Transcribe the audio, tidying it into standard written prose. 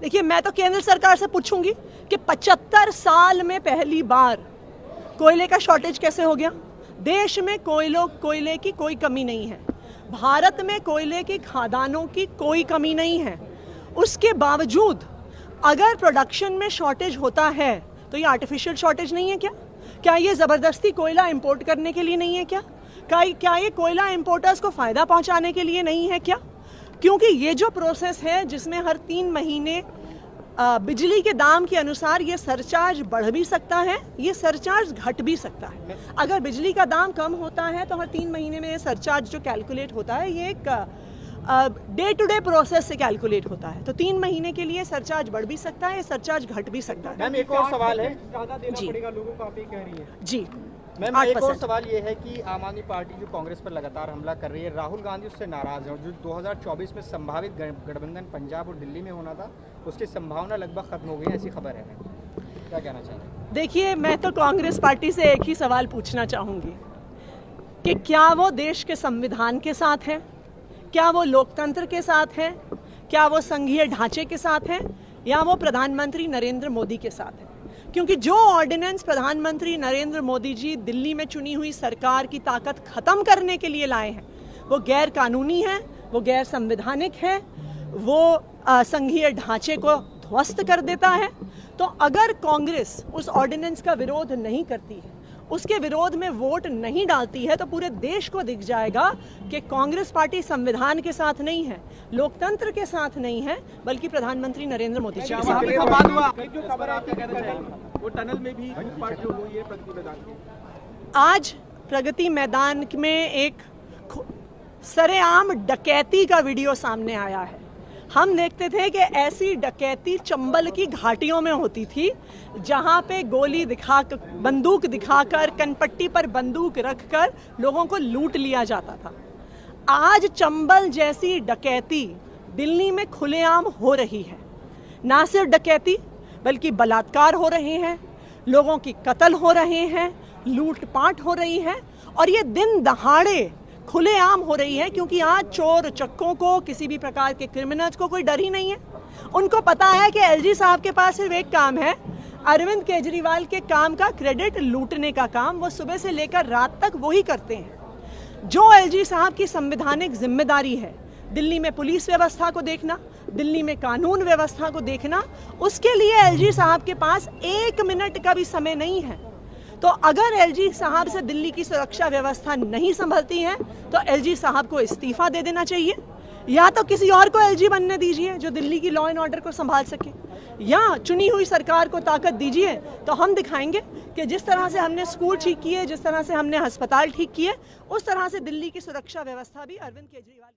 देखिए, मैं तो केंद्र सरकार से पूछूंगी कि 75 साल में पहली बार कोयले का शॉर्टेज कैसे हो गया। देश में कोयले की कोई कमी नहीं है, भारत में कोयले की खदानों की कोई कमी नहीं है। उसके बावजूद अगर प्रोडक्शन में शॉर्टेज होता है तो ये आर्टिफिशियल शॉर्टेज नहीं है क्या? क्या ये ज़बरदस्ती कोयला इंपोर्ट करने के लिए नहीं है क्या? क्या ये कोयला इंपोर्टर्स को फ़ायदा पहुंचाने के लिए नहीं है क्या? क्योंकि ये जो प्रोसेस है जिसमें हर 3 महीने बिजली के दाम के अनुसार ये सरचार्ज बढ़ भी सकता है, ये सरचार्ज घट भी सकता है। अगर बिजली का दाम कम होता है तो हर 3 महीने में ये सरचार्ज जो कैलकुलेट होता है ये एक डे टू डे प्रोसेस से कैलकुलेट होता है। तो 3 महीने के लिए सरचार्ज बढ़ भी सकता है, सरचार्ज घट भी सकता है। मैम, एक और सवाल है जी लोगों को, आप ये कह रही है जी मैम, एक और सवाल ये है कि आम आदमी पार्टी जो कांग्रेस पर लगातार हमला कर रही है, राहुल गांधी उससे नाराज है। जो 2024 में संभावित गठबंधन पंजाब और दिल्ली में होना था, उसकी संभावना लगभग खत्म हो गई, ऐसी खबर है। क्या कहना चाहिए? देखिए, मैं तो कांग्रेस पार्टी से एक ही सवाल पूछना चाहूंगी कि क्या वो देश के संविधान के साथ है, क्या वो लोकतंत्र के साथ है, क्या वो संघीय ढांचे के साथ है, या वो प्रधानमंत्री नरेंद्र मोदी के साथ है? क्योंकि जो ऑर्डिनेंस प्रधानमंत्री नरेंद्र मोदी जी दिल्ली में चुनी हुई सरकार की ताकत खत्म करने के लिए लाए हैं, वो गैर कानूनी है, वो गैर संवैधानिक है, वो संघीय ढांचे को ध्वस्त कर देता है। तो अगर कांग्रेस उस ऑर्डिनेंस का विरोध नहीं करती है, उसके विरोध में वोट नहीं डालती है, तो पूरे देश को दिख जाएगा कि कांग्रेस पार्टी संविधान के साथ नहीं है, लोकतंत्र के साथ नहीं है, बल्कि प्रधानमंत्री नरेंद्र मोदी जी के साथ। वो टनल में भी पार्टी हुई है प्रगति मैदान में। आज प्रगति मैदान में एक सरेआम डकैती का वीडियो सामने आया है। हम देखते थे कि ऐसी डकैती चंबल की घाटियों में होती थी, जहां पे गोली दिखाकर, बंदूक दिखाकर, कनपट्टी पर बंदूक रखकर लोगों को लूट लिया जाता था। आज चंबल जैसी डकैती दिल्ली में खुलेआम हो रही है। ना सिर्फ डकैती बल्कि बलात्कार हो रहे हैं, लोगों की कत्ल हो रहे हैं, लूटपाट हो रही है, और ये दिन दहाड़े खुलेआम हो रही है। क्योंकि आज चोर चक्कों को, किसी भी प्रकार के क्रिमिनल्स को कोई डर ही नहीं है। उनको पता है कि एलजी साहब के पास सिर्फ एक काम है, अरविंद केजरीवाल के काम का क्रेडिट लूटने का काम। वो सुबह से लेकर रात तक वही करते हैं। जो एलजी साहब की संवैधानिक जिम्मेदारी है, दिल्ली में पुलिस व्यवस्था को देखना, दिल्ली में कानून व्यवस्था को देखना, उसके लिए एलजी साहब के पास 1 मिनट का भी समय नहीं है। तो अगर एलजी साहब से दिल्ली की सुरक्षा व्यवस्था नहीं संभलती है तो एलजी साहब को इस्तीफा दे देना चाहिए, या तो किसी और को एलजी बनने दीजिए जो दिल्ली की लॉ एंड ऑर्डर को संभाल सके, या चुनी हुई सरकार को ताकत दीजिए। तो हम दिखाएंगे कि जिस तरह से हमने स्कूल ठीक किए, जिस तरह से हमने अस्पताल ठीक किए, उस तरह से दिल्ली की सुरक्षा व्यवस्था भी अरविंद केजरीवाल